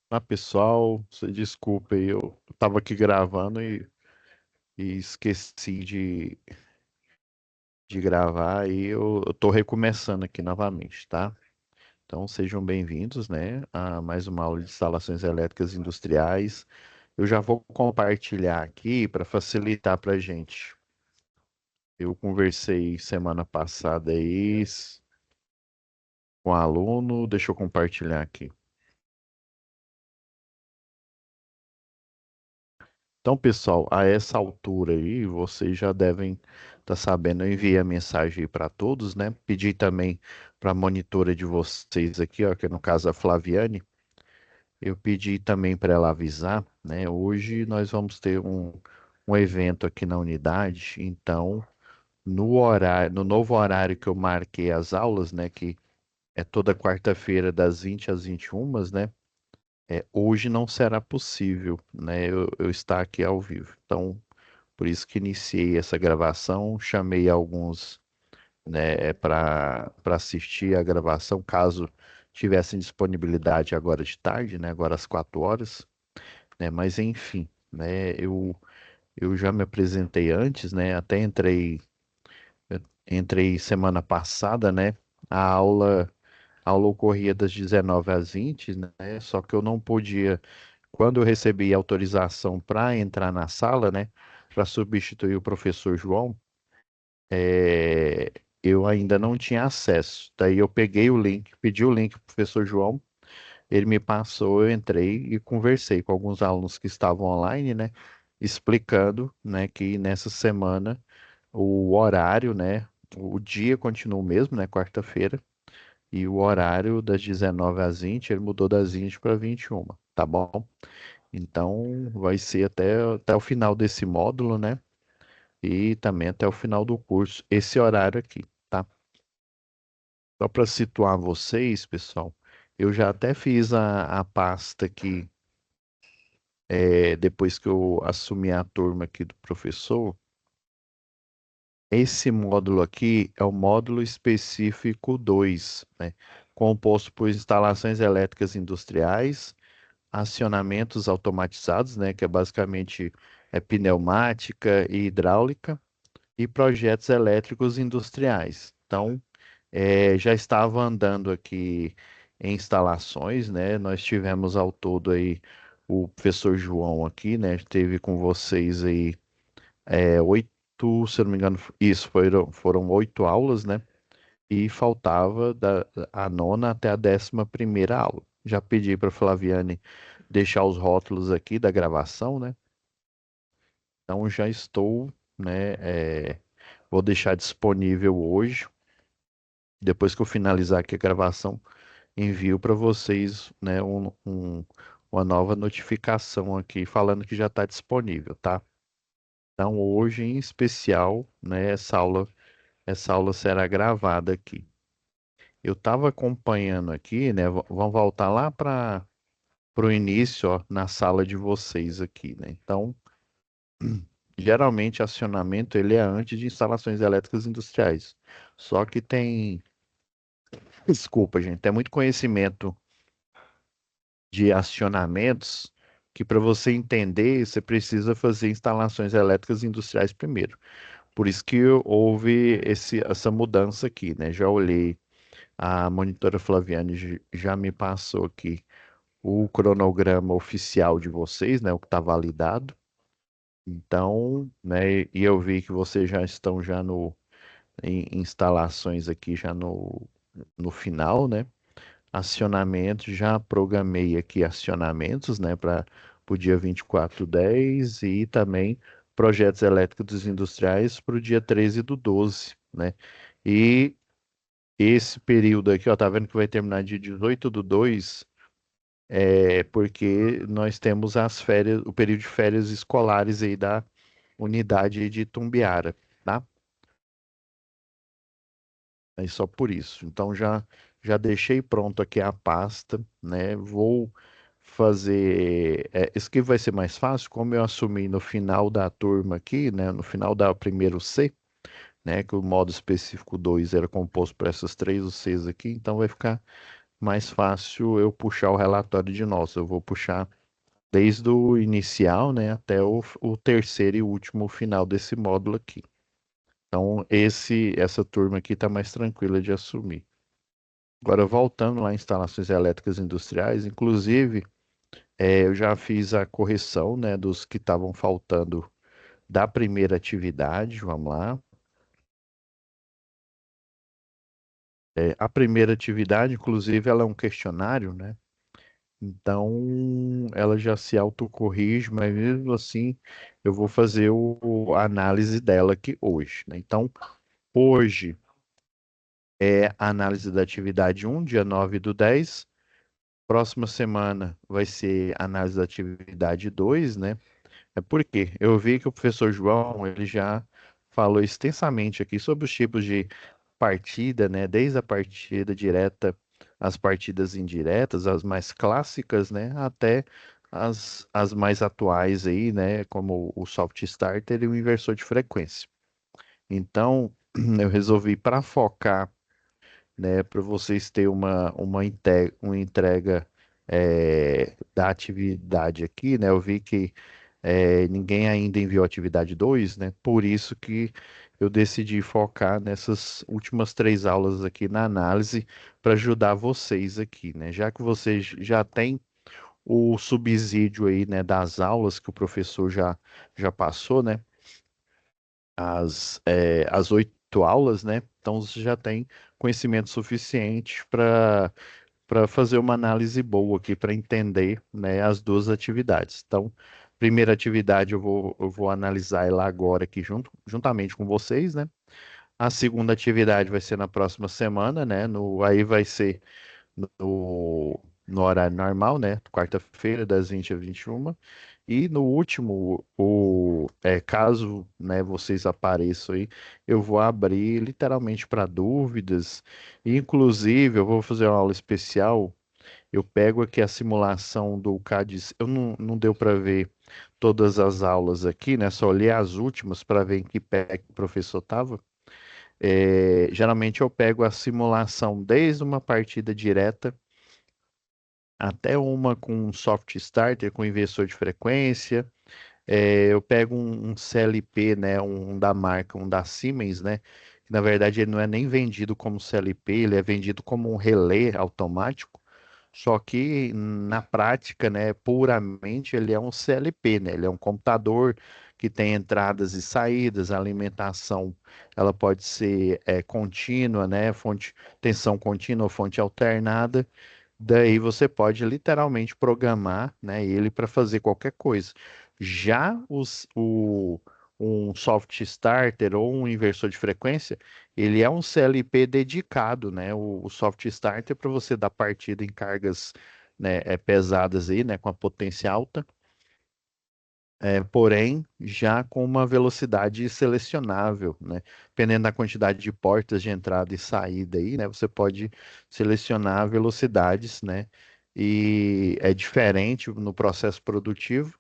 Ah, pessoal, se desculpa aí, eu tava aqui gravando e esqueci de gravar e eu tô recomeçando aqui novamente, tá? Então sejam bem-vindos, né, a mais uma aula de instalações elétricas industriais. Eu já vou compartilhar aqui para facilitar para gente. Eu conversei semana passada aí com um aluno, deixa eu compartilhar aqui. Então, pessoal, a essa altura aí, vocês já devem estar sabendo. Eu enviei a mensagem para todos, né? Pedi também para a monitora de vocês aqui, ó, que no caso a Flaviane, eu pedi também para ela avisar, né? Hoje nós vamos ter um evento aqui na unidade, então, no horário, no novo horário que eu marquei as aulas, né? Que é toda quarta-feira, das 20 às 21, né? Hoje não será possível, né? Eu estar aqui ao vivo. Então, por isso que iniciei essa gravação, chamei alguns, né, para assistir a gravação, caso tivessem disponibilidade agora de tarde, né, agora às 4 horas, né, mas enfim, né, eu já me apresentei antes, né, até entrei semana passada, né, a aula ocorria das 19 às 20, né, só que eu não podia, quando eu recebi autorização para entrar na sala, né, para substituir o professor João, eu ainda não tinha acesso. Daí eu peguei o link, pedi o link para o professor João, ele me passou, eu entrei e conversei com alguns alunos que estavam online, né, explicando, né, que nessa semana o horário, né, o dia continua o mesmo, né, quarta-feira, e o horário das 19 às 20, ele mudou das 20 para 21, tá bom? Então vai ser até o final desse módulo, né? E também até o final do curso, esse horário aqui, tá? Só para situar vocês, pessoal, eu já até fiz a pasta aqui, depois que eu assumi a turma aqui do professor. Esse módulo aqui é o módulo específico 2, né? Composto por instalações elétricas industriais, acionamentos automatizados, né? Que é basicamente pneumática e hidráulica, e projetos elétricos industriais. Então, já estava andando aqui em instalações, né? Nós tivemos ao todo aí o professor João aqui, né? Teve com vocês aí 8, se eu não me engano, isso, foram 8 aulas, né? E faltava a nona até a 11ª aula. Já pedi para Flaviane deixar os rótulos aqui da gravação, né? Então já estou, né? Vou deixar disponível hoje. Depois que eu finalizar aqui a gravação, envio para vocês, né, uma nova notificação aqui falando que já está disponível, tá? Então, hoje em especial, né, essa aula será gravada aqui. Eu estava acompanhando aqui, né? Vamos voltar lá para o início, ó, na sala de vocês aqui, né? Então, geralmente acionamento ele é antes de instalações elétricas industriais. Só que desculpa, gente, tem muito conhecimento de acionamentos que para você entender, você precisa fazer instalações elétricas industriais primeiro. Por isso que houve essa mudança aqui, né? Já olhei, a monitora Flaviane já me passou aqui o cronograma oficial de vocês, né? O que está validado. Então, né? E eu vi que vocês já estão já em instalações aqui já no final, né? Acionamento, já programei aqui acionamentos, né, para o dia 24/10 e também projetos elétricos industriais para o dia 13/12, né? E esse período aqui, ó, tá vendo que vai terminar dia 18/2, porque nós temos as férias, o período de férias escolares aí da unidade de Tumbiara, tá? É só por isso. Então já deixei pronto aqui a pasta, né? Vou fazer. Isso aqui vai ser mais fácil, como eu assumi no final da turma aqui, né? No final da primeiro C, né? Que o modo específico 2 era composto por essas três, os Cs aqui, então vai ficar mais fácil eu puxar o relatório de nós. Eu vou puxar desde o inicial, né, até o terceiro e último final desse módulo aqui. Então, essa turma aqui está mais tranquila de assumir. Agora, voltando lá em instalações elétricas industriais, inclusive, eu já fiz a correção, né, dos que estavam faltando da primeira atividade, vamos lá. A primeira atividade, inclusive, ela é um questionário, né? Então, ela já se autocorrige, mas mesmo assim, eu vou fazer a análise dela aqui hoje, né? Então, hoje é a análise da atividade 1, dia 9/10. Próxima semana vai ser a análise da atividade 2, né? É porque eu vi que o professor João, ele já falou extensamente aqui sobre os tipos de partida, né? Desde a partida direta, as partidas indiretas, as mais clássicas, né? Até as mais atuais aí, né? Como o soft starter e o inversor de frequência. Então, eu resolvi para focar, né? Para vocês terem uma entrega da atividade aqui, né? Eu vi que ninguém ainda enviou atividade 2, né? Por isso que eu decidi focar nessas últimas 3 aulas aqui na análise para ajudar vocês aqui, né? Já que vocês já têm o subsídio aí, né, das aulas que o professor já passou, né? As 8 aulas, né? Então você já tem conhecimento suficiente para fazer uma análise boa aqui, para entender, né, as duas atividades. Então, primeira atividade eu vou analisar ela agora aqui juntamente com vocês, né? A segunda atividade vai ser na próxima semana, né? Aí vai ser no horário normal, né? Quarta-feira, das 20 às 21. E no último, caso, né, vocês apareçam aí, eu vou abrir literalmente para dúvidas. Inclusive, eu vou fazer uma aula especial. Eu pego aqui a simulação do CADES. Eu não deu para ver todas as aulas aqui, né? Só olhei as últimas para ver em que pé que o professor estava. Geralmente eu pego a simulação desde uma partida direta até uma com soft starter, com inversor de frequência. Eu pego um CLP, né, um da marca, um da Siemens, né, que na verdade ele não é nem vendido como CLP, ele é vendido como um relé automático, só que na prática, né, puramente ele é um CLP, né, ele é um computador que tem entradas e saídas, a alimentação ela pode ser contínua, né, tensão contínua ou fonte alternada. Daí você pode literalmente programar, né, ele para fazer qualquer coisa. Já um soft starter ou um inversor de frequência, ele é um CLP dedicado, né? O soft starter para você dar partida em cargas, né, pesadas aí, né, com a potência alta, porém já com uma velocidade selecionável, né? Dependendo da quantidade de portas de entrada e saída aí, né? Você pode selecionar velocidades, né? E é diferente no processo produtivo,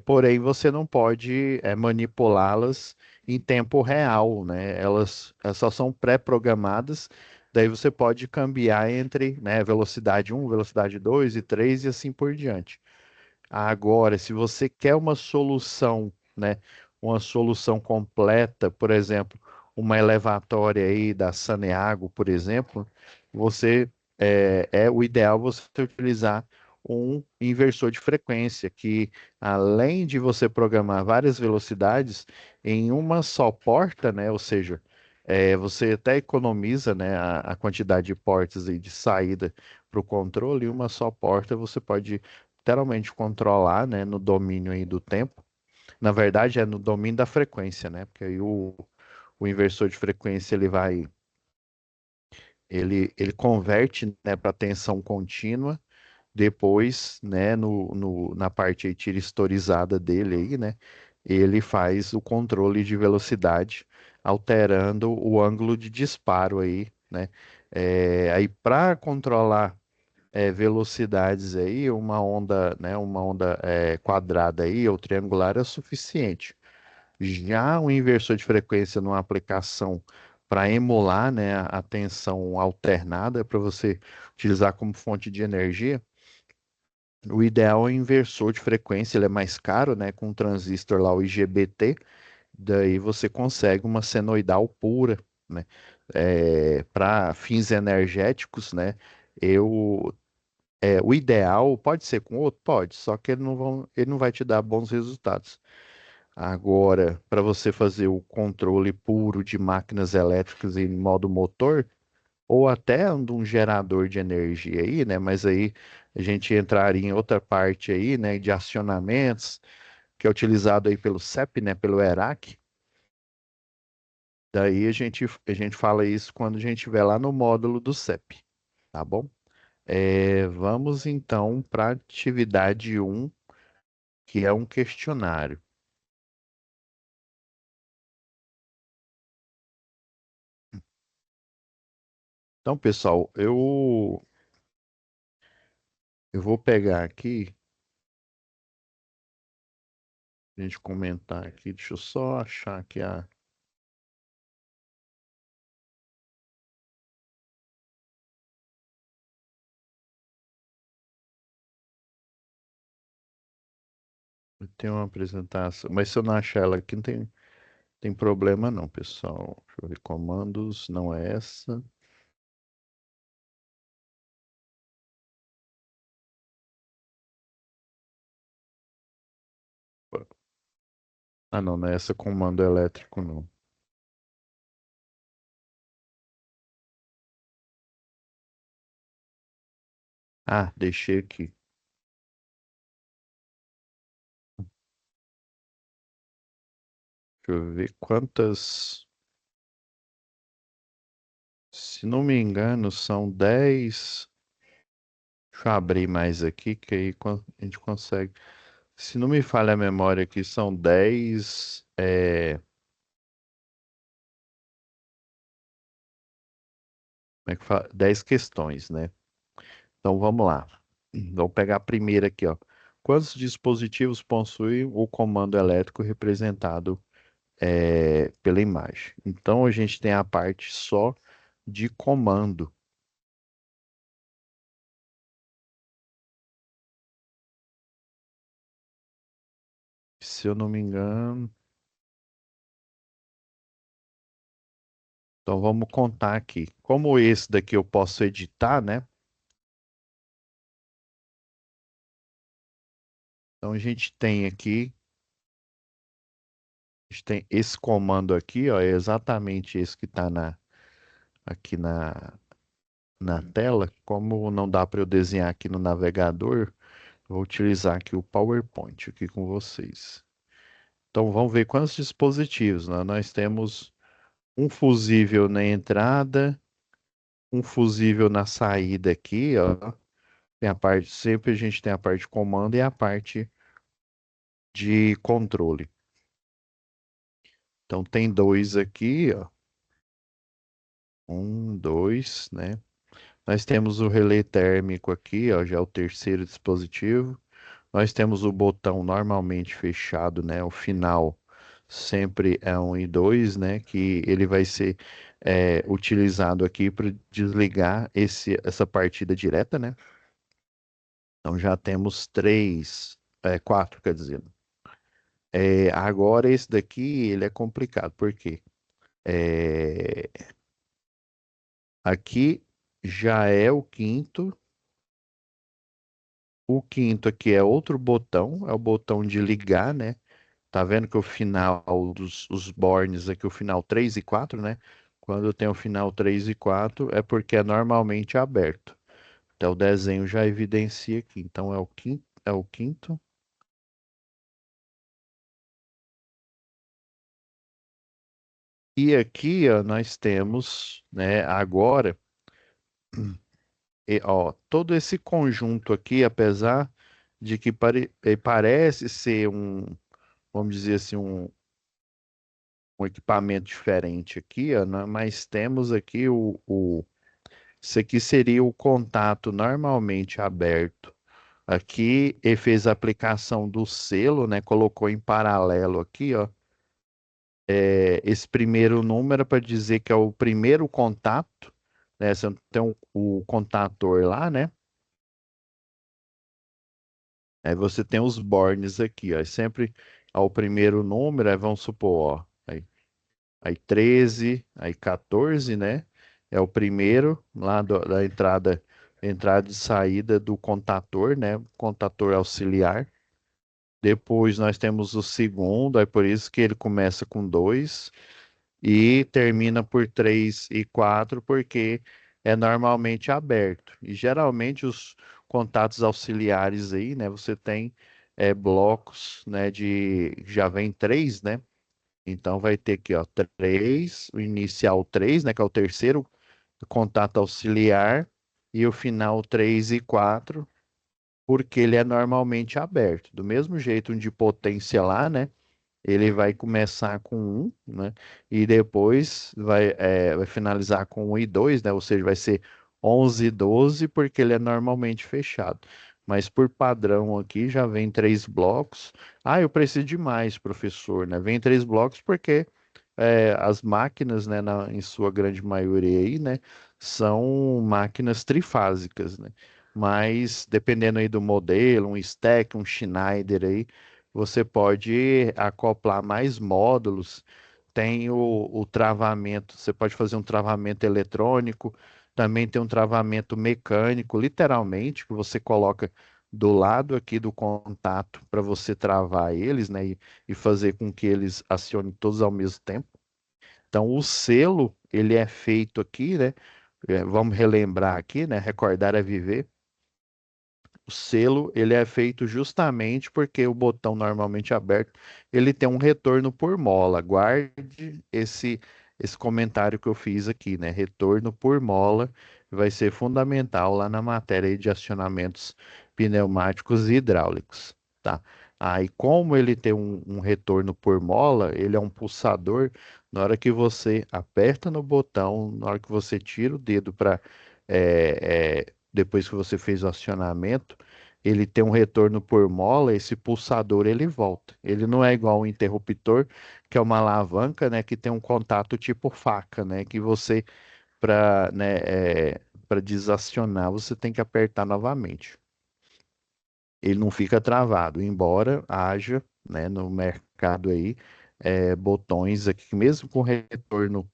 porém você não pode manipulá-las em tempo real, né? Elas só são pré-programadas, daí você pode cambiar entre, né, velocidade 1, velocidade 2 e 3 e assim por diante. Agora, se você quer uma solução, né, uma solução completa, por exemplo, uma elevatória aí da Saneago, por exemplo, você o ideal você utilizar um inversor de frequência que, além de você programar várias velocidades em uma só porta, né, ou seja, você até economiza, né, a quantidade de portas aí de saída para o controle, em uma só porta você pode literalmente controlar, né, no domínio aí do tempo. Na verdade, é no domínio da frequência, né? Porque aí o inversor de frequência ele converte, né, para tensão contínua. Depois, né, na parte aí tiristorizada dele aí, né, ele faz o controle de velocidade, alterando o ângulo de disparo aí, né? Aí para controlar velocidades aí, uma onda quadrada aí ou triangular é suficiente. Já o inversor de frequência numa aplicação para emular, né, a tensão alternada para você utilizar como fonte de energia. O ideal é o inversor de frequência, ele é mais caro, né, com um transistor lá, o IGBT, daí você consegue uma senoidal pura, né? Para fins energéticos, né? Eu, o ideal pode ser com outro, pode, só que ele não vai te dar bons resultados. Agora, para você fazer o controle puro de máquinas elétricas em modo motor, ou até um gerador de energia aí, né? Mas aí a gente entraria em outra parte aí, né? De acionamentos, que é utilizado aí pelo CEP, né? Pelo ERAC. Daí a gente fala isso quando a gente estiver lá no módulo do CEP, tá bom? Vamos então para a atividade um, que é um questionário. Então, pessoal, eu vou pegar aqui, a gente comentar aqui, deixa eu só achar aqui a. Eu tenho uma apresentação, mas se eu não achar ela aqui, não tem problema não, pessoal. Deixa eu ver, comandos, não é essa. Ah, não, não é essa comando elétrico, não. Ah, deixei aqui. Deixa eu ver quantas. Se não me engano, são 10. Deixa eu abrir mais aqui, que aí a gente consegue. Se não me falha a memória aqui, são 10. Como é que fala? 10 questões, né? Então vamos lá. Vamos pegar a primeira aqui, ó. Quantos dispositivos possuem o comando elétrico representado pela imagem? Então a gente tem a parte só de comando. Se eu não me engano. Então vamos contar aqui. Como esse daqui eu posso editar, né? Então a gente tem esse comando aqui, ó, é exatamente esse que está aqui na tela. Como não dá para eu desenhar aqui no navegador, vou utilizar aqui o PowerPoint aqui com vocês. Então vamos ver quantos dispositivos, né? Nós temos um fusível na entrada, um fusível na saída aqui, ó. Tem a parte, sempre a gente tem a parte de comando e a parte de controle. Então tem dois aqui, ó. Um, dois, né? Nós temos o relé térmico aqui, ó, já é o terceiro dispositivo. Nós temos o botão normalmente fechado, né? O final sempre é um e dois, né? Que ele vai ser utilizado aqui para desligar essa partida direta, né? Então já temos três, quatro, quer dizer. Agora esse daqui ele é complicado, por quê? É, aqui já é o quinto. O quinto aqui é outro botão, é o botão de ligar, né? Tá vendo que o final dos os bornes aqui, o final 3 e 4, né? Quando tem o final 3 e 4 é porque é normalmente aberto. Então o desenho já evidencia aqui. Então é o quinto. E aqui, ó, nós temos, né, agora, ó, todo esse conjunto aqui, apesar de que parece ser vamos dizer assim, um equipamento diferente aqui, ó, né, mas temos aqui isso aqui seria o contato normalmente aberto. Aqui ele fez a aplicação do selo, né? Colocou em paralelo aqui, ó. esse primeiro número é para dizer que é o primeiro contato, né? Você tem o contator lá, né? Aí você tem os bornes aqui, ó. É sempre ao primeiro número, aí vamos supor, ó. Aí 13, aí 14, né? É o primeiro lá da entrada e saída do contator, né? Contator auxiliar. Depois nós temos o segundo, é por isso que ele começa com 2 e termina por 3 e 4, porque é normalmente aberto. E geralmente os contatos auxiliares aí, né? Você tem blocos, né? Já vem 3, né? Então vai ter aqui, ó, 3, o inicial 3, né? Que é o terceiro contato auxiliar, e o final 3 e 4, porque ele é normalmente aberto. Do mesmo jeito de potência lá, né? Ele vai começar com um, né? E depois vai finalizar com um e 2, né? Ou seja, vai ser 11 e 12, porque ele é normalmente fechado. Mas por padrão aqui já vem 3 blocos. Ah, eu preciso de mais, professor, né? Vem 3 blocos porque as máquinas, né, em sua grande maioria aí, né, são máquinas trifásicas, né? Mas dependendo aí do modelo, um Stack, um Schneider aí, você pode acoplar mais módulos. Tem o travamento, você pode fazer um travamento eletrônico, também tem um travamento mecânico, literalmente, que você coloca do lado aqui do contato para você travar eles, né, e fazer com que eles acionem todos ao mesmo tempo. Então, o selo, ele é feito aqui, né? Vamos relembrar aqui, né? Recordar é viver. O selo, ele é feito justamente porque o botão normalmente aberto, ele tem um retorno por mola. Guarde esse comentário que eu fiz aqui, né? Retorno por mola vai ser fundamental lá na matéria aí de acionamentos pneumáticos e hidráulicos, tá? Aí, como ele tem um retorno por mola, ele é um pulsador. Na hora que você aperta no botão, na hora que você tira o dedo para depois que você fez o acionamento, ele tem um retorno por mola, esse pulsador ele volta. Ele não é igual um interruptor, que é uma alavanca, né, que tem um contato tipo faca, né, que você para, né, para desacionar, você tem que apertar novamente. Ele não fica travado, embora haja, né, no mercado aí botões aqui que mesmo com retorno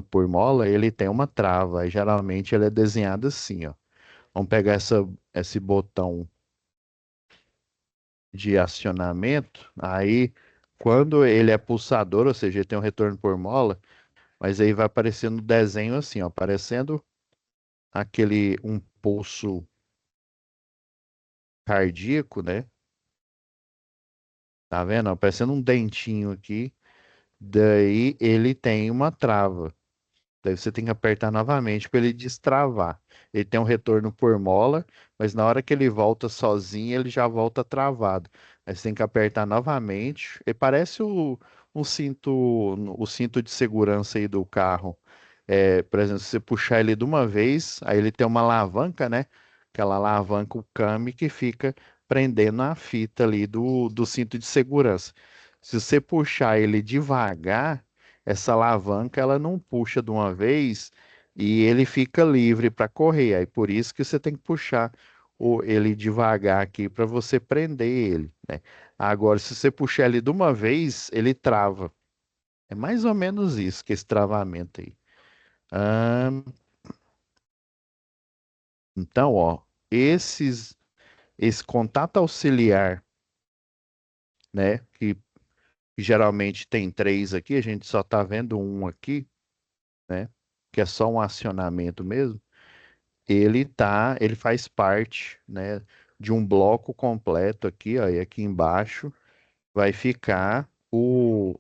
por mola, ele tem uma trava. E geralmente ele é desenhado assim, ó. Vamos pegar esse botão de acionamento. Aí, quando ele é pulsador, ou seja, ele tem um retorno por mola, mas aí vai aparecendo no desenho assim, ó, aparecendo um pulso cardíaco, né? Tá vendo? Aparecendo um dentinho aqui. Daí ele tem uma trava. Daí você tem que apertar novamente para ele destravar. Ele tem um retorno por mola, mas na hora que ele volta sozinho, ele já volta travado. Aí você tem que apertar novamente. E parece o cinto de segurança aí do carro. Por exemplo, se você puxar ele de uma vez, aí ele tem uma alavanca, né? Aquela alavanca, o came que fica prendendo a fita ali do cinto de segurança. Se você puxar ele devagar, essa alavanca ela não puxa de uma vez e ele fica livre para correr. Aí por isso que você tem que puxar ele devagar aqui para você prender ele, né? Agora, se você puxar ele de uma vez, ele trava. É mais ou menos isso que esse travamento aí. Ahn, então, ó, esse contato auxiliar, né, que geralmente tem 3 aqui, a gente só tá vendo um aqui, né, que é só um acionamento mesmo. Ele faz parte, né, de um bloco completo aqui, ó, e aqui embaixo vai ficar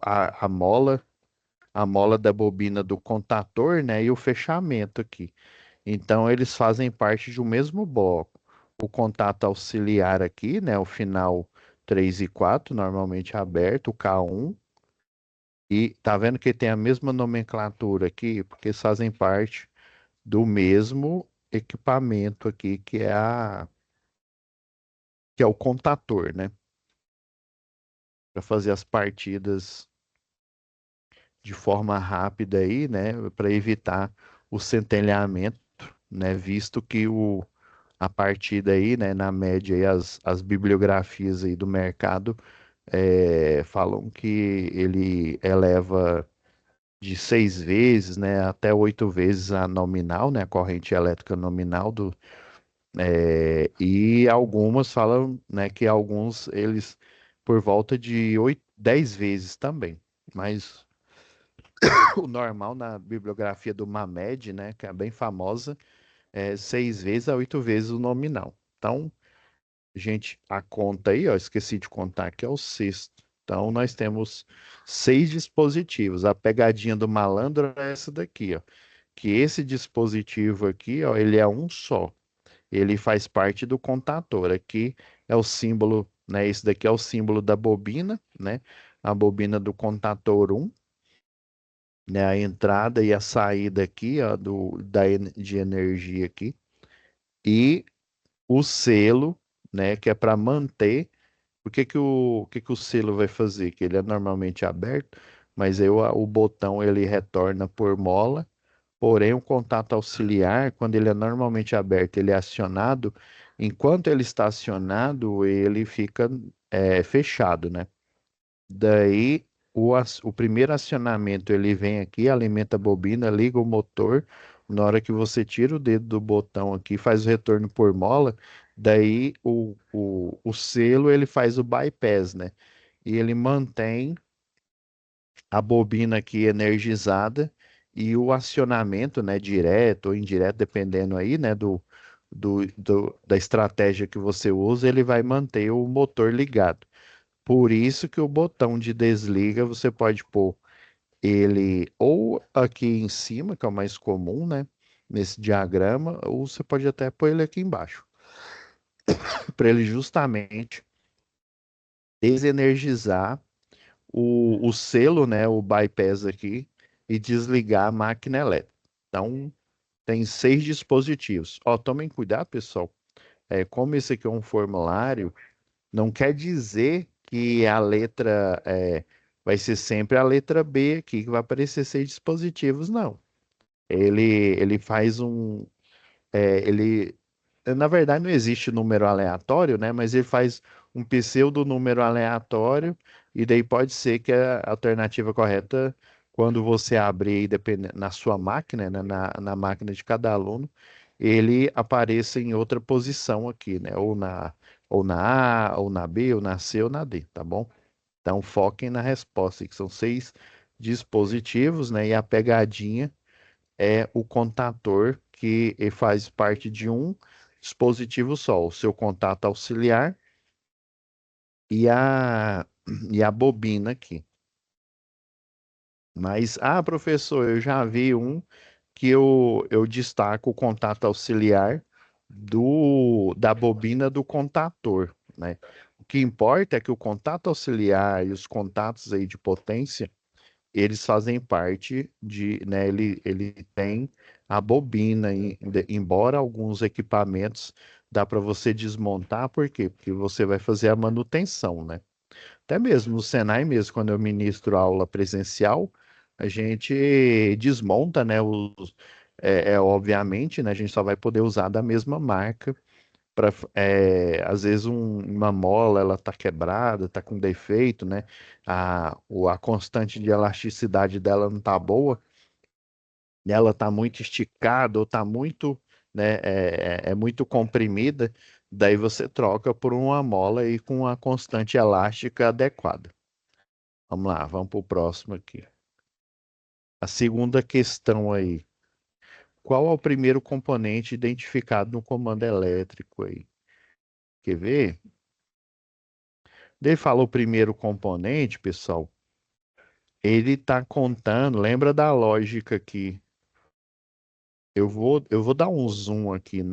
a mola da bobina do contator, né, e o fechamento aqui. Então eles fazem parte de um mesmo bloco. O contato auxiliar aqui, né, o final 3 e 4 normalmente aberto, o K1, e tá vendo que tem a mesma nomenclatura aqui, porque eles fazem parte do mesmo equipamento aqui, que é o contator, né? Para fazer as partidas. de forma rápida aí, né, para evitar o centelhamento, né, visto que a partir daí, né, na média aí, as bibliografias aí do mercado falam que ele eleva de 6 vezes, né, até 8 vezes a nominal, né, a corrente elétrica nominal e algumas falam, né, que alguns eles por volta de 10 vezes também. Mas o normal na bibliografia do Mamed, né, que é bem famosa, é 6 vezes a 8 vezes o nominal. Então, gente, a conta aí, ó, esqueci de contar que é o sexto. Então, nós temos 6 dispositivos. A pegadinha do malandro é essa daqui, ó. Que esse dispositivo aqui, ó, ele é um só. Ele faz parte do contador. Aqui é o símbolo, né? Esse daqui é o símbolo da bobina, né? A bobina do contador um, né? A entrada e a saída aqui, ó, de energia aqui. E o selo, né? Que é para manter. O que que o selo vai fazer? Que ele é normalmente aberto, mas aí o botão ele retorna por mola. Porém, o contato auxiliar, quando ele é normalmente aberto, ele é acionado. Enquanto ele está acionado, ele fica fechado, né? Daí, o primeiro acionamento, ele vem aqui, alimenta a bobina, liga o motor. Na hora que você tira o dedo do botão aqui, faz o retorno por mola. Daí, o selo, ele faz o bypass, né? E ele mantém a bobina aqui energizada e o acionamento, né, direto ou indireto, dependendo aí, né, da estratégia que você usa, ele vai manter o motor ligado. Por isso que o botão de desliga você pode pôr ele ou aqui em cima, que é o mais comum, né, nesse diagrama, ou você pode até pôr ele aqui embaixo, para ele justamente desenergizar o selo, né, o bypass aqui, e desligar a máquina elétrica. Então, tem 6 dispositivos. Ó, tomem cuidado, pessoal. Como esse aqui é um formulário, não quer dizer que a letra vai ser sempre a letra B aqui, que vai aparecer 6 dispositivos, não. Ele faz ele na verdade, não existe número aleatório, né? Mas ele faz um pseudo número aleatório, e daí pode ser que a alternativa correta, quando você abrir na sua máquina, né? Na máquina de cada aluno, ele apareça em outra posição aqui, né? Ou na A, ou na B, ou na C, ou na D, tá bom? Então foquem na resposta, que são 6 dispositivos, né? E a pegadinha é o contador que faz parte de um dispositivo só, o seu contato auxiliar e a bobina aqui. Mas, professor, eu já vi um que eu destaco o contato auxiliar da bobina do contador, né? O que importa é que o contato auxiliar e os contatos aí de potência eles fazem parte né, ele tem a bobina, embora alguns equipamentos dá para você desmontar, por quê? Porque você vai fazer a manutenção, né? Até mesmo no Senai mesmo, quando eu ministro aula presencial, a gente desmonta, né, obviamente, né, a gente só vai poder usar da mesma marca para às vezes uma mola ela tá quebrada, tá com defeito, né? A constante de elasticidade dela não tá boa, ela tá muito esticada ou tá muito, né? É muito comprimida, daí você troca por uma mola aí com a constante elástica adequada. Vamos lá, vamos para o próximo aqui. A segunda questão aí. Qual é o primeiro componente identificado no comando elétrico aí? Quer ver? Ele falou primeiro componente, pessoal. Ele está contando, lembra da lógica aqui. Eu vou dar um zoom aqui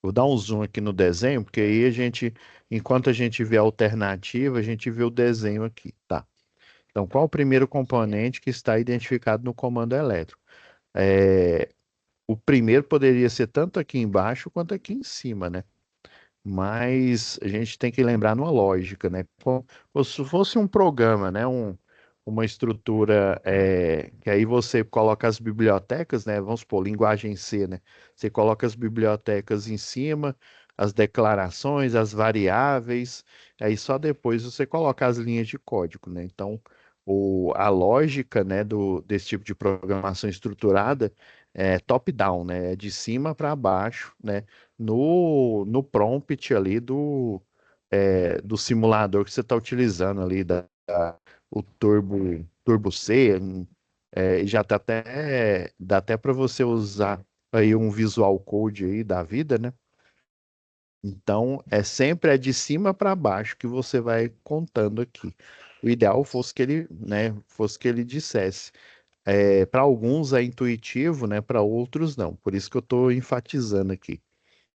vou dar um zoom aqui no desenho, porque aí enquanto a gente vê a alternativa, a gente vê o desenho aqui, tá? Então, qual o primeiro componente que está identificado no comando elétrico? O primeiro poderia ser tanto aqui embaixo quanto aqui em cima, né? Mas a gente tem que lembrar numa lógica, né? Como se fosse um programa, né? Uma estrutura que aí você coloca as bibliotecas, né? Vamos supor, linguagem C, né? Você coloca as bibliotecas em cima, as declarações, as variáveis, aí só depois você coloca as linhas de código, né? Então, a lógica, né, desse tipo de programação estruturada é top-down, né? É de cima para baixo, né? No prompt ali do simulador que você está utilizando ali, o Turbo C, e já tá dá até para você usar aí um Visual Code aí da vida, né? Então, sempre de cima para baixo que você vai contando aqui. O ideal fosse que ele, né, fosse que ele dissesse. Para alguns é intuitivo, né? Para outros não. Por isso que eu estou enfatizando aqui.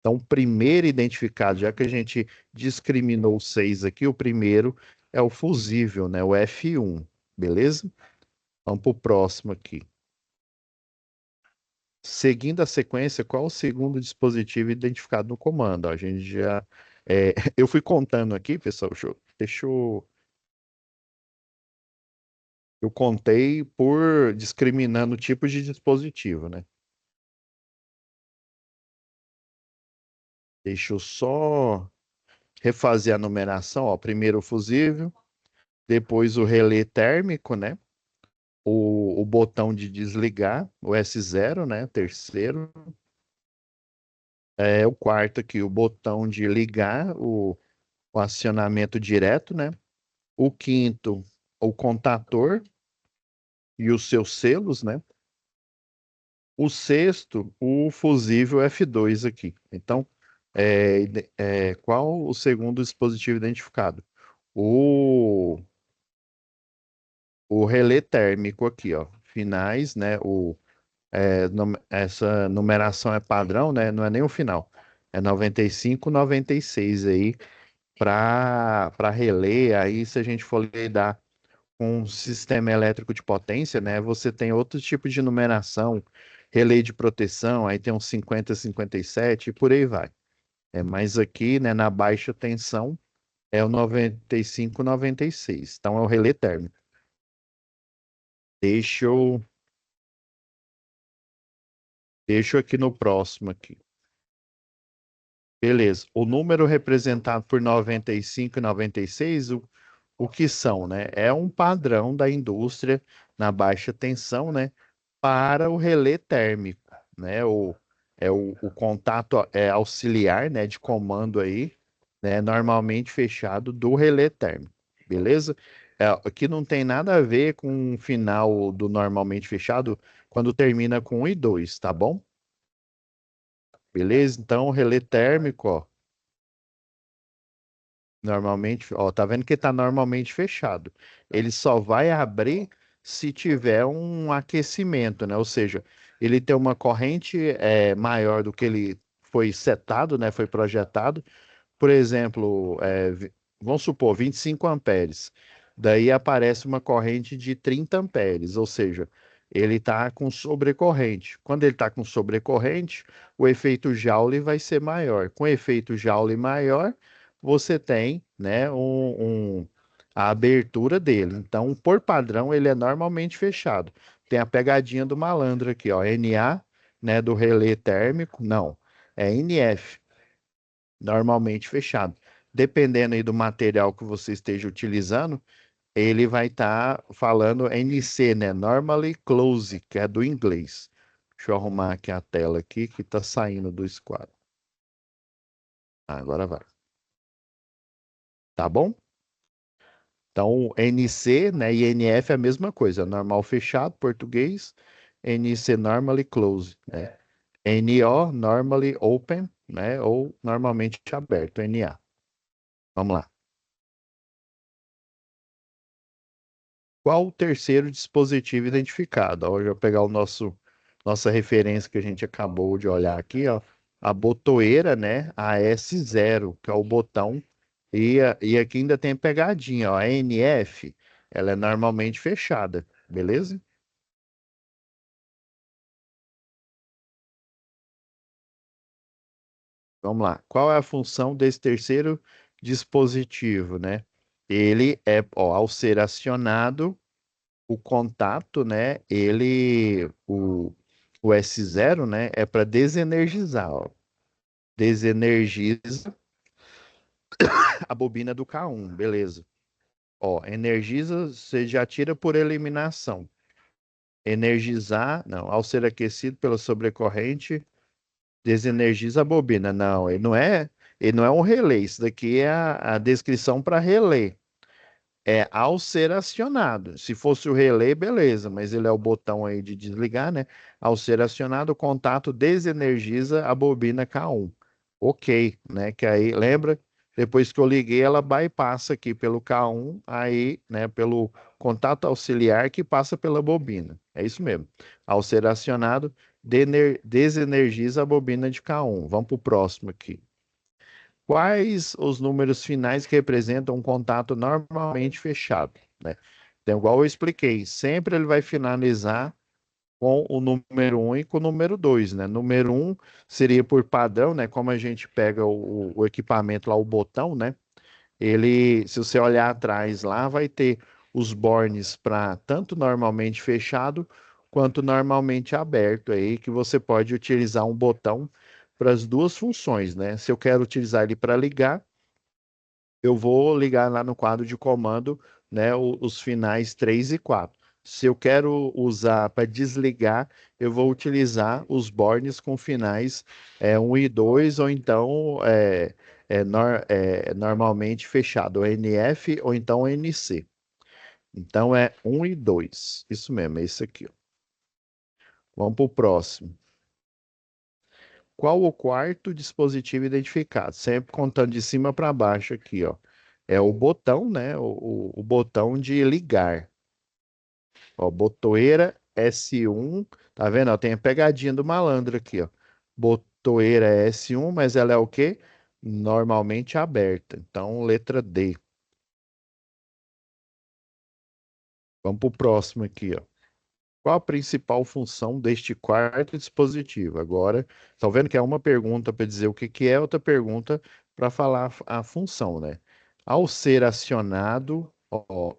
Então, o primeiro identificado, já que a gente discriminou os seis aqui, o primeiro é o fusível, né? O F1, beleza? Vamos para o próximo aqui. Seguindo a sequência, qual o segundo dispositivo identificado no comando? Ó, a gente já. Eu fui contando aqui, pessoal. Eu contei por discriminando tipos de dispositivo, né? Deixa eu só refazer a numeração. Ó, primeiro o fusível, depois o relé térmico, né? O botão de desligar, o S0, né? Terceiro. O quarto aqui, o botão de ligar, o acionamento direto, né? O quinto, o contator e os seus selos, né? O sexto, o fusível F2 aqui. Então, qual o segundo dispositivo identificado? O, o relé térmico aqui, ó. Finais, né? Essa numeração é padrão, né? Não é nem o final. É 95, 96 aí para relé. Aí, se a gente for lidar com um sistema elétrico de potência, né? Você tem outro tipo de numeração, relé de proteção, aí tem um 50, 57 e por aí vai. Mas aqui, né, na baixa tensão é o 95, 96. Então é o relé térmico. Deixa eu, deixa eu aqui no próximo aqui. Beleza. O número representado por 95 e 96, o que são, né? É um padrão da indústria na baixa tensão, né? Para o relé térmico, né? O contato auxiliar, né? De comando aí, né? Normalmente fechado do relé térmico, beleza? Aqui não tem nada a ver com o final do normalmente fechado quando termina com 1 e 2, tá bom? Beleza? Então, o relé térmico, ó. Normalmente, ó, tá vendo que tá normalmente fechado. Ele só vai abrir se tiver um aquecimento, né? Ou seja, ele tem uma corrente maior do que ele foi setado, né? Foi projetado. Por exemplo, vamos supor 25 amperes. Daí aparece uma corrente de 30 amperes, ou seja, ele está com sobrecorrente. Quando ele está com sobrecorrente, o efeito Joule vai ser maior. Com efeito Joule maior, você tem, né, a abertura dele. Então, por padrão, ele é normalmente fechado. Tem a pegadinha do malandro aqui, ó, NA, né, do relé térmico, não, é NF normalmente fechado. Dependendo aí do material que você esteja utilizando, ele vai estar falando NC, né? Normally Close, que é do inglês. Deixa eu arrumar aqui a tela aqui que está saindo do esquadro. Agora vai. Tá bom? Então, NC, né, e NF é a mesma coisa. Normal fechado, português. NC Normally Close, né? NO Normally Open, né? Ou normalmente aberto, NA. Vamos lá. Qual o terceiro dispositivo identificado? Ó, eu vou pegar nossa referência que a gente acabou de olhar aqui, ó, a botoeira, né? A S0, que é o botão, e aqui ainda tem pegadinha, ó, a NF, ela é normalmente fechada, beleza? Vamos lá. Qual é a função desse terceiro dispositivo, né? Ele é, ó, ao ser acionado, o contato, né? O S0, né? É para desenergizar, ó. Desenergiza a bobina do K1, beleza. Ó, energiza, você já tira por eliminação. Energizar, não, ao ser aquecido pela sobrecorrente, desenergiza a bobina. Não, ele não é um relé. Isso daqui é a descrição para relé. É ao ser acionado. Se fosse o relé, beleza, mas ele é o botão aí de desligar, né? Ao ser acionado, o contato desenergiza a bobina K1. Ok, né? Que aí, lembra? Depois que eu liguei, ela bypassa aqui pelo K1, aí, né, pelo contato auxiliar que passa pela bobina. É isso mesmo. Ao ser acionado, desenergiza a bobina de K1. Vamos para o próximo aqui. Quais os números finais que representam um contato normalmente fechado, né? Então, igual eu expliquei, sempre ele vai finalizar com o número um e com o número 2, né? Número um seria por padrão, né? Como a gente pega o equipamento lá, o botão, né? Ele, se você olhar atrás lá, vai ter os bornes para tanto normalmente fechado quanto normalmente aberto aí, que você pode utilizar um botão para as duas funções, né? Se eu quero utilizar ele para ligar, eu vou ligar lá no quadro de comando, né, os finais 3 e 4. Se eu quero usar para desligar, eu vou utilizar os bornes com finais 1 e 2, ou então normalmente fechado, o NF ou então o NC. Então é 1 e 2. Isso mesmo, é isso aqui, ó. Vamos para o próximo. Qual o quarto dispositivo identificado? Sempre contando de cima para baixo aqui, ó. É o botão, né? O botão de ligar. Ó, botoeira S1. Tá vendo? Ó, tem a pegadinha do malandro aqui, ó. Botoeira S1, mas ela é o quê? Normalmente aberta. Então, letra D. Vamos para o próximo aqui, ó. Qual a principal função deste quarto dispositivo? Agora, estão vendo que é uma pergunta para dizer o que que é, outra pergunta para falar a função, né? Ao ser acionado, ó,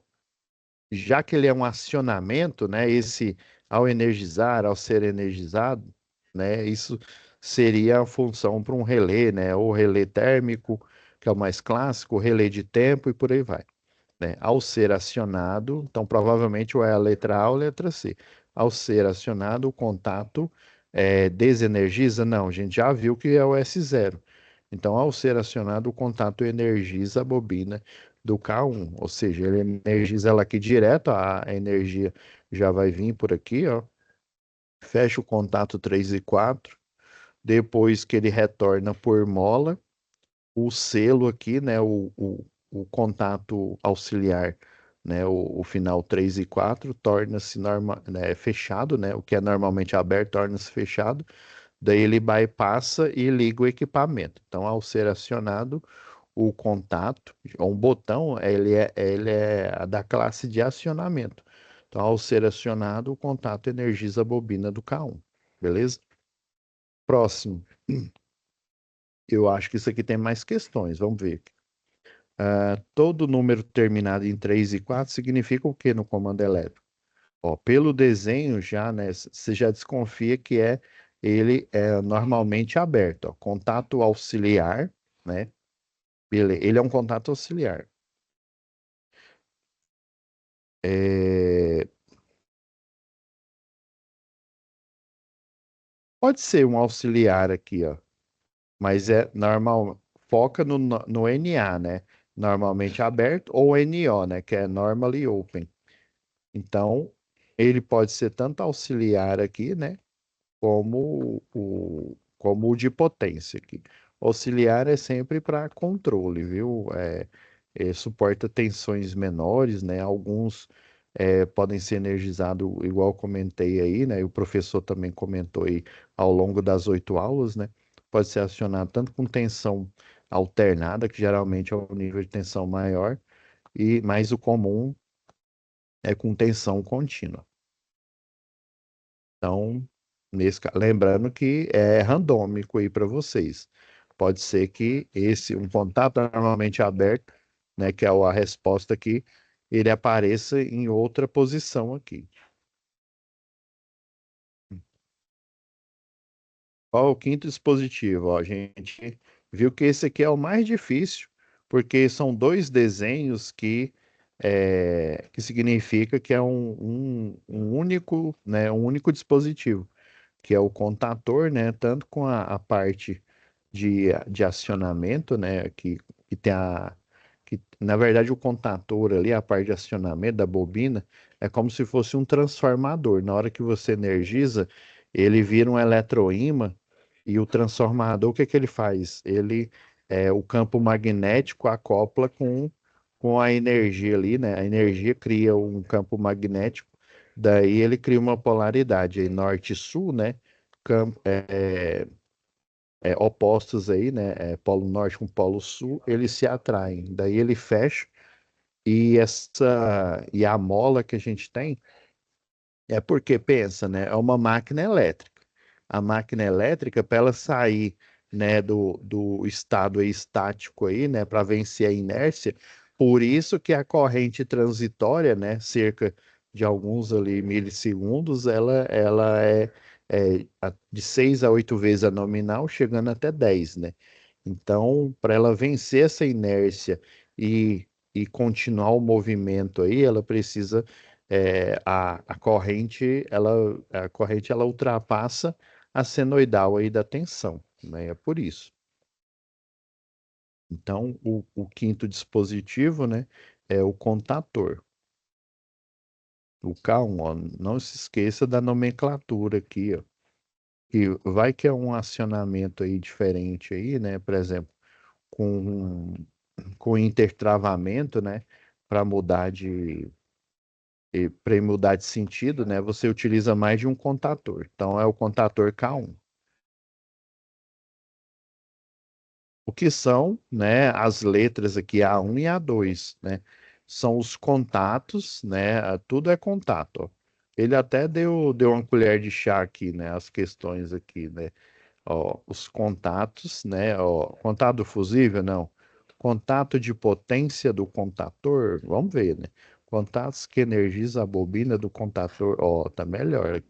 já que ele é um acionamento, né? Esse ao energizar, ao ser energizado, né? Isso seria a função para um relé, né? Ou relé térmico, que é o mais clássico, o relé de tempo e por aí vai, né? Ao ser acionado, então provavelmente ou é a letra A ou a letra C. Ao ser acionado, o contato desenergiza? Não, a gente já viu que é o S0. Então, ao ser acionado, o contato energiza a bobina do K1, ou seja, ele energiza ela aqui direto, a energia já vai vir por aqui, ó. Fecha o contato 3 e 4. Depois que ele retorna por mola, o selo aqui, né, o contato auxiliar, né, o final 3 e 4 torna-se né, fechado, né, o que é normalmente aberto torna-se fechado, daí ele bypassa e liga o equipamento. Então, ao ser acionado, o contato, um botão, ele é da classe de acionamento. Então, ao ser acionado, o contato energiza a bobina do K1, beleza? Próximo. Eu acho que isso aqui tem mais questões, vamos ver. Todo número terminado em 3 e 4 significa o que no comando elétrico? Ó, pelo desenho já, né, você já desconfia que ele é normalmente aberto, ó, contato auxiliar, né? Ele é um contato auxiliar. É, pode ser um auxiliar aqui, ó, mas é normal, foca no NA, né? Normalmente aberto, ou NO, né? Que é normally open. Então, ele pode ser tanto auxiliar aqui, né? Como o de potência aqui. Auxiliar é sempre para controle, viu? Suporta tensões menores, né? Alguns podem ser energizados, igual eu comentei aí, né? E o professor também comentou aí ao longo das 8 aulas, né? Pode ser acionado tanto com tensão alternada, que geralmente é um nível de tensão maior, e mais o comum é com tensão contínua. Então, lembrando que é randômico aí para vocês. Pode ser que um contato normalmente aberto, né, que é a resposta aqui, ele apareça em outra posição aqui. Ó, o quinto dispositivo, ó, a gente viu que esse aqui é o mais difícil, porque são dois desenhos que significa que é um único, né, um único dispositivo, que é o contator, né, tanto com a parte de acionamento, né, que tem que na verdade o contator ali, a parte de acionamento da bobina, é como se fosse um transformador. Na hora que você energiza, ele vira um eletroímã e o transformador, o que que ele faz? O campo magnético acopla com a energia ali, né? A energia cria um campo magnético, daí ele cria uma polaridade aí, norte e sul, né? Campo, opostos aí, né? Polo norte com polo sul, eles se atraem. Daí ele fecha e a mola que a gente tem é porque pensa, né? É uma máquina elétrica. A máquina elétrica, para ela sair, né, do estado aí estático aí, né, para vencer a inércia, por isso que a corrente transitória, né, cerca de alguns ali milissegundos, ela é de 6 a 8 vezes a nominal, chegando até 10, né? Então, para ela vencer essa inércia e, e continuar o movimento aí, ela precisa a corrente ela ultrapassa a senoidal aí da tensão, né? É por isso. Então, o quinto dispositivo, né, é o contator, o K1, ó. Não se esqueça da nomenclatura aqui, ó. Que vai que é um acionamento aí diferente aí, né? Por exemplo, com intertravamento, né? Para mudar de sentido, né? Você utiliza mais de um contator. Então é o contator K1. O que são, né, as letras aqui A1 e A2, né? São os contatos, né? Tudo é contato, ó. Ele até deu uma colher de chá aqui, né? As questões aqui, né? Ó, os contatos, né? Ó, contato fusível, não. Contato de potência do contator, vamos ver, né? Contatos que energizam a bobina do contator, ó, tá melhor.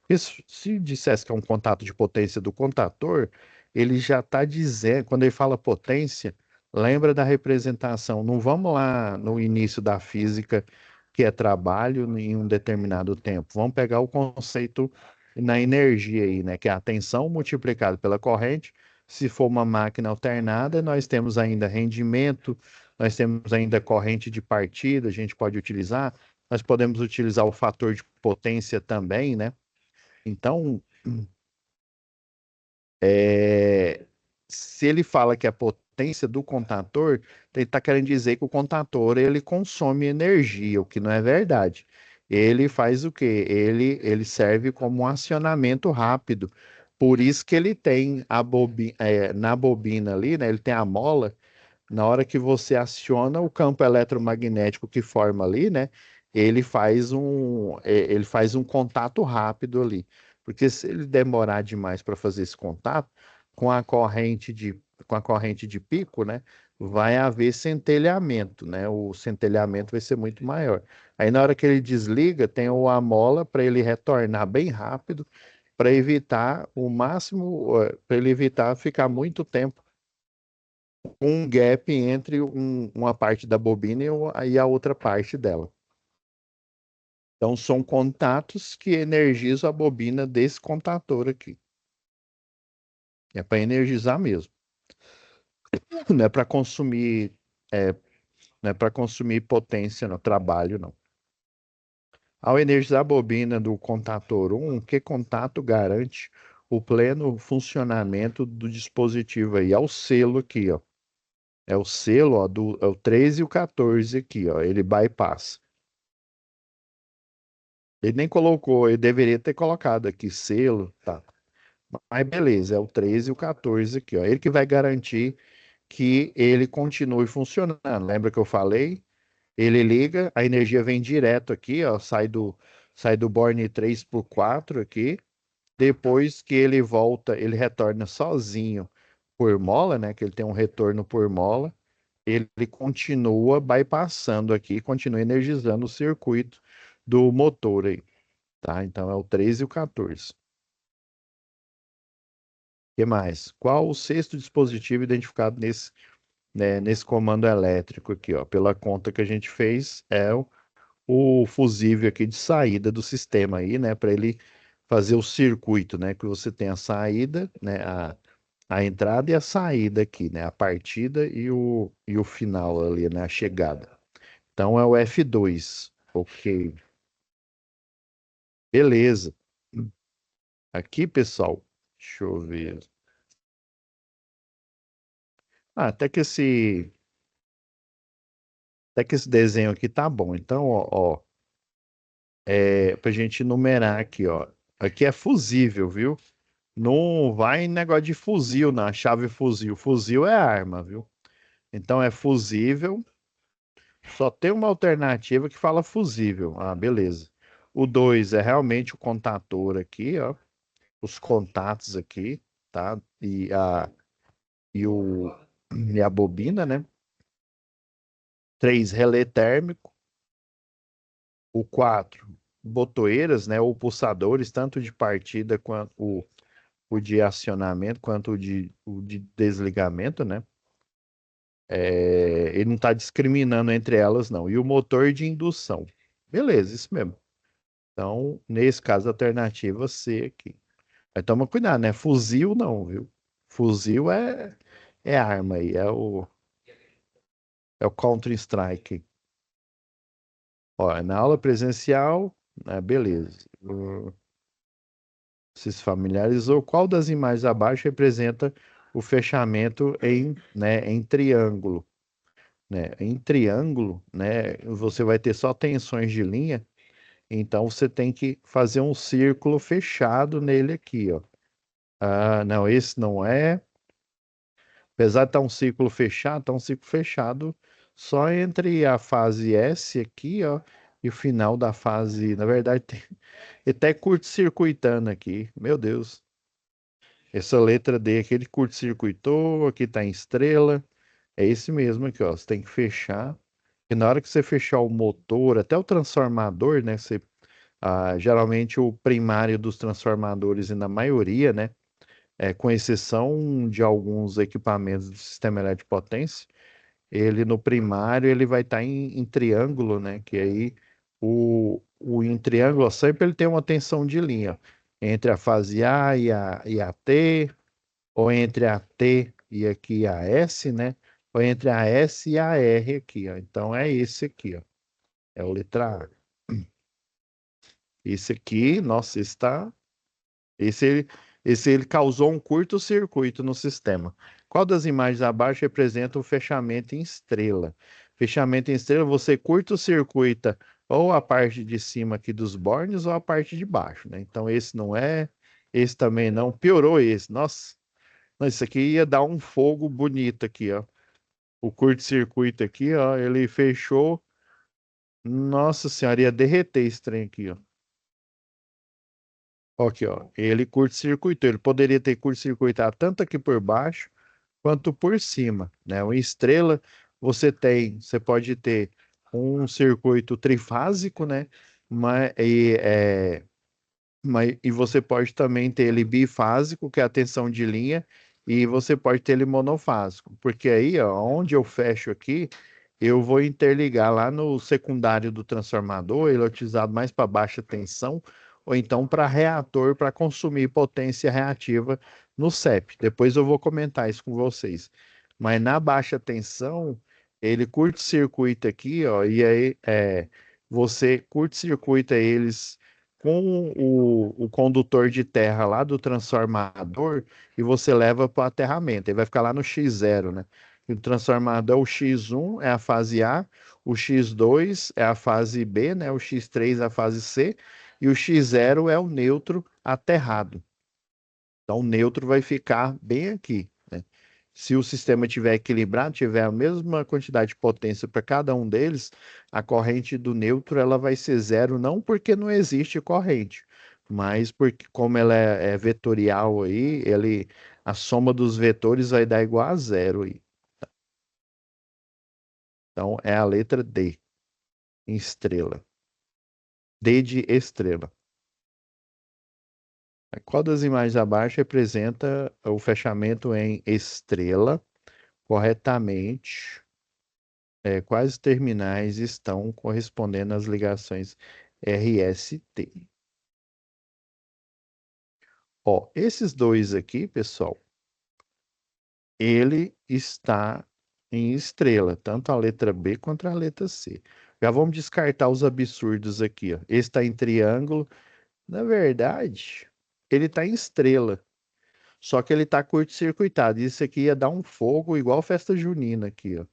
Porque se dissesse que é um contato de potência do contator, ele já está dizendo, quando ele fala potência, lembra da representação. Não vamos lá no início da física, que é trabalho em um determinado tempo. Vamos pegar o conceito na energia aí, né? Que é a tensão multiplicada pela corrente. Se for uma máquina alternada, nós temos ainda rendimento, nós temos ainda corrente de partida, a gente pode utilizar. Nós podemos utilizar o fator de potência também, né? Então, é, se ele fala que a potência do contator, ele está querendo dizer que o contator ele consome energia, o que não é verdade. Ele faz o quê? Ele serve como um acionamento rápido. Por isso que ele tem na bobina ali, né? Ele tem a mola. Na hora que você aciona o campo eletromagnético que forma ali, né? Ele faz um contato rápido ali. Porque se ele demorar demais para fazer esse contato, com a corrente com a corrente de pico, né? Vai haver centelhamento, né? O centelhamento vai ser muito maior. Aí na hora que ele desliga, tem o amola para ele retornar bem rápido, para evitar o máximo, para ele evitar ficar muito tempo um gap entre uma parte da bobina e a outra parte dela. Então, são contatos que energizam a bobina desse contator aqui. É para energizar mesmo. Não é para consumir, é, não é para consumir potência no trabalho, não. Ao energizar a bobina do contator 1, que contato garante o pleno funcionamento do dispositivo aí? É o selo aqui, ó. É o selo, ó, é o 13 e o 14 aqui, ó. Ele bypass. Ele nem colocou, ele deveria ter colocado aqui selo, tá? Mas beleza, é o 13 e o 14 aqui, ó. Ele que vai garantir que ele continue funcionando. Lembra que eu falei? Ele liga, a energia vem direto aqui, ó, sai do Borne 3 por 4 aqui. Depois que ele volta, ele retorna sozinho por mola, né? Que ele tem um retorno por mola, ele continua bypassando aqui, continua energizando o circuito do motor aí, tá? Então é o 13 e o 14. O que mais? Qual o sexto dispositivo identificado nesse, né, nesse comando elétrico aqui, ó? Pela conta que a gente fez, é o fusível aqui de saída do sistema aí, né? Para ele fazer o circuito, né? Que você tem a saída, né? A entrada e a saída aqui, né? A partida e o final ali, né? A chegada. Então é o F2. Ok. Beleza. Aqui, pessoal, deixa eu ver. Ah, até que esse desenho aqui tá bom. Então, ó, pra gente numerar aqui, ó. Aqui é fusível, viu? Não vai em negócio de fuzil, na chave fuzil. Fuzil é arma, viu? Então é fusível. Só tem uma alternativa que fala fusível. Ah, beleza. O 2 é realmente o contator aqui, ó. Os contatos aqui, tá? E a bobina, né? 3 relé térmico. O 4 botoeiras, né? Ou pulsadores, tanto de partida quanto o de acionamento, quanto o de desligamento, né? Ele não está discriminando entre elas, não. E o motor de indução. Beleza, isso mesmo. Então, nesse caso, alternativa C aqui. Mas toma cuidado, né? Fuzil não, viu? Fuzil é arma aí, é o Counter-Strike. Ó, na aula presencial, beleza. Você se familiarizou? Qual das imagens abaixo representa o fechamento em triângulo? Né? Em triângulo, né? Você vai ter só tensões de linha. Então você tem que fazer um círculo fechado nele aqui, ó. Ah, não, esse não é. Apesar de estar um círculo fechado, tá um círculo fechado só entre a fase S aqui, ó, e o final da fase. Na verdade, ele tá curto-circuitando aqui. Meu Deus. Essa letra D aqui, ele curto-circuitou, aqui tá em estrela. É esse mesmo aqui, ó. Você tem que fechar. E na hora que você fechar o motor, até o transformador, né? Geralmente o primário dos transformadores, e na maioria, né? Com exceção de alguns equipamentos do sistema elétrico de potência, ele no primário ele vai estar em triângulo, né? Que aí o em triângulo ó, sempre ele tem uma tensão de linha entre a fase A e a T, ou entre a T e aqui a S, né? Ou entre a S e a R aqui, ó. Então é esse aqui, ó. É o letra A. Esse aqui, nossa, esse, ele- esse ele causou um curto-circuito no sistema. Qual das imagens abaixo representa o fechamento em estrela? Fechamento em estrela, você curto-circuita ou a parte de cima aqui dos bornes ou a parte de baixo, né? Então esse não é, esse também não. Piorou esse. Nossa, não, isso aqui ia dar um fogo bonito aqui, ó. O curto-circuito aqui, ó, ele fechou. Nossa senhora, ia derreter esse trem aqui, ó. Aqui, ó. Ele curto-circuitou. Ele poderia ter curto-circuitado tanto aqui por baixo quanto por cima, né? Uma estrela, você pode ter um circuito trifásico, né? E você pode também ter ele bifásico, que é a tensão de linha, e você pode ter ele monofásico, porque aí, ó, onde eu fecho aqui, eu vou interligar lá no secundário do transformador, ele é utilizado mais para baixa tensão, ou então para reator, para consumir potência reativa no CEP. Depois eu vou comentar isso com vocês. Mas na baixa tensão, ele curto-circuita aqui, ó, e aí você curto-circuita eles com o condutor de terra lá do transformador e você leva para o aterramento. Ele vai ficar lá no X0, né? E o transformador, o X1 é a fase A, o X2 é a fase B, né? O X3 é a fase C e o X0 é o neutro aterrado. Então, o neutro vai ficar bem aqui, né? Se o sistema tiver equilibrado, tiver a mesma quantidade de potência para cada um deles, a corrente do neutro ela vai ser zero, não porque não existe corrente, mas porque como ela é vetorial aí, A soma dos vetores vai dar igual a zero aí. Então é a letra D, em estrela. D de estrela. Qual das imagens abaixo representa o fechamento em estrela corretamente? Quais terminais estão correspondendo às ligações RST? Ó, esses dois aqui, pessoal, ele está em estrela, tanto a letra B quanto a letra C. Já vamos descartar os absurdos aqui, ó. Esse está em triângulo. Na verdade, ele está em estrela. Só que ele está curto-circuitado. Isso aqui ia dar um fogo igual festa junina aqui, ó.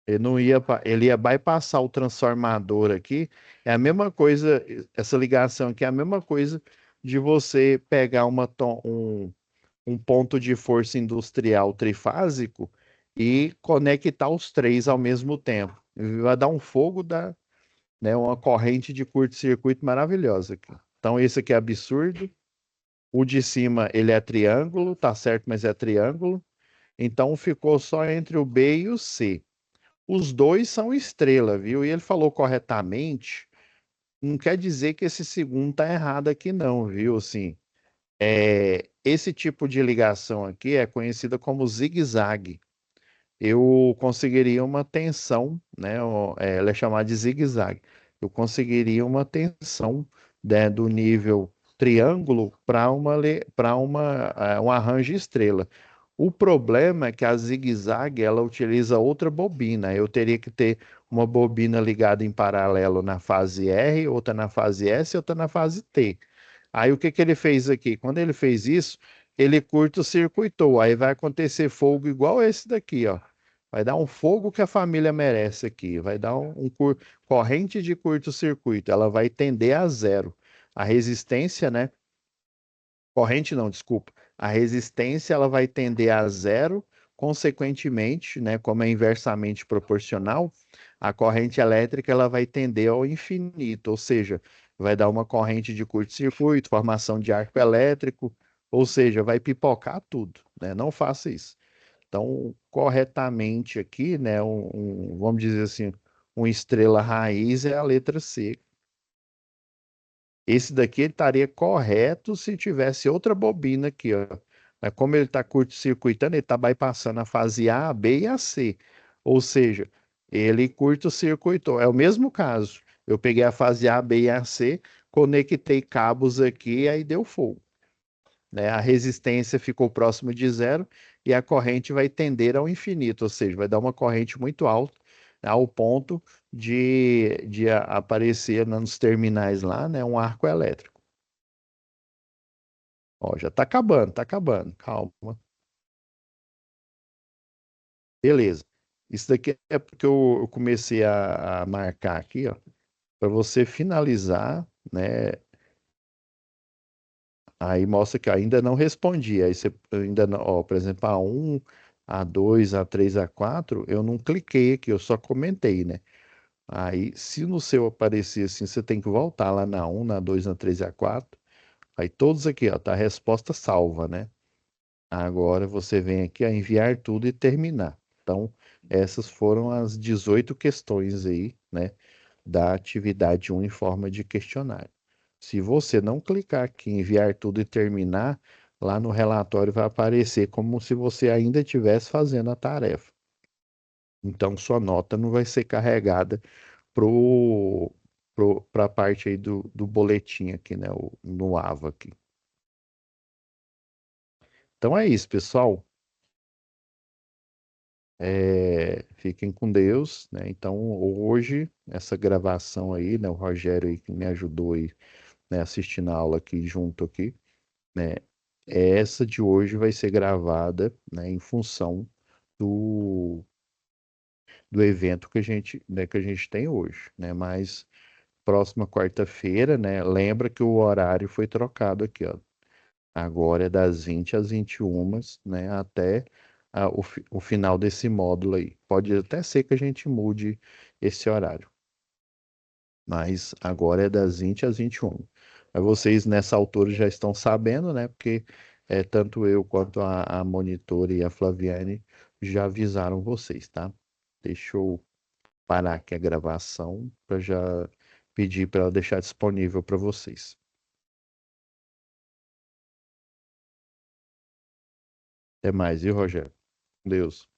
Ele não ia, ele ia bypassar o transformador aqui. É a mesma coisa, essa ligação aqui é a mesma coisa de você pegar um ponto de força industrial trifásico e conectar os três ao mesmo tempo. Vai dar um fogo, né, uma corrente de curto-circuito maravilhosa aqui. Então, esse aqui é absurdo. O de cima, ele é triângulo, tá certo, mas é triângulo. Então, ficou só entre o B e o C. Os dois são estrela, viu? E ele falou corretamente. Não quer dizer que esse segundo tá errado aqui, não, viu? Assim, esse tipo de ligação aqui é conhecida como zigue-zague. Eu conseguiria uma tensão, né? Ela é chamada de zigue-zague. Eu conseguiria uma tensão, né, do nível triângulo para um arranjo estrela. O problema é que a zigue-zague ela utiliza outra bobina. Eu teria que ter uma bobina ligada em paralelo na fase R, outra na fase S e outra na fase T. Aí o que que ele fez aqui? Quando ele fez isso, ele curto-circuitou. Aí vai acontecer fogo igual esse daqui, ó. Vai dar um fogo que a família merece aqui. Vai dar corrente de curto-circuito. Ela vai tender a zero. A resistência, né? Corrente não, desculpa. A resistência ela vai tender a zero, consequentemente, né, como é inversamente proporcional, a corrente elétrica ela vai tender ao infinito, ou seja, vai dar uma corrente de curto-circuito, formação de arco elétrico, ou seja, vai pipocar tudo, né? Não faça isso. Então, corretamente aqui, né, vamos dizer assim, uma estrela raiz é a letra C. Esse daqui ele estaria correto se tivesse outra bobina aqui, ó. Mas como ele está curto-circuitando, ele está bypassando a fase A, a B e a C. Ou seja, ele curto-circuitou. É o mesmo caso. Eu peguei a fase A, B e a C, conectei cabos aqui, aí deu fogo, né? A resistência ficou próximo de zero e a corrente vai tender ao infinito, ou seja, vai dar uma corrente muito alta, né, ao ponto de aparecer nos terminais lá, né, um arco elétrico. Ó, já está acabando, está acabando. Calma. Beleza. Isso daqui é porque eu comecei a marcar aqui, ó, para você finalizar, né? Aí mostra que ainda não respondi. Aí você ainda não, ó, por exemplo, A1, A2, A3, A4, eu não cliquei aqui, eu só comentei, né? Aí, se no seu aparecer assim, você tem que voltar lá na 1, na 2, na 3 e A4. Aí todos aqui, ó, tá a resposta salva, né? Agora você vem aqui a enviar tudo e terminar. Então, essas foram as 18 questões aí, né, da atividade 1 em forma de questionário. Se você não clicar aqui em enviar tudo e terminar, lá no relatório vai aparecer como se você ainda estivesse fazendo a tarefa. Então, sua nota não vai ser carregada para a parte aí do boletim aqui, né, no AVA aqui. Então é isso, pessoal. Fiquem com Deus, né? Então, hoje, essa gravação aí, né? O Rogério aí que me ajudou aí, né? Assistindo a aula aqui junto aqui, né? Essa de hoje vai ser gravada, né? Em função do, do evento que a gente tem hoje, né? Mas próxima quarta-feira, né? Lembra que o horário foi trocado aqui, ó. Agora é das 20 às 21, né? Até o final desse módulo aí. Pode até ser que a gente mude esse horário, mas agora é das 20 às 21. Mas vocês nessa altura já estão sabendo, né? Porque tanto eu quanto a monitora e a Flaviane já avisaram vocês, tá? Deixa eu parar aqui a gravação para já pedir para ela deixar disponível para vocês. Até mais, viu, Rogério? Deus.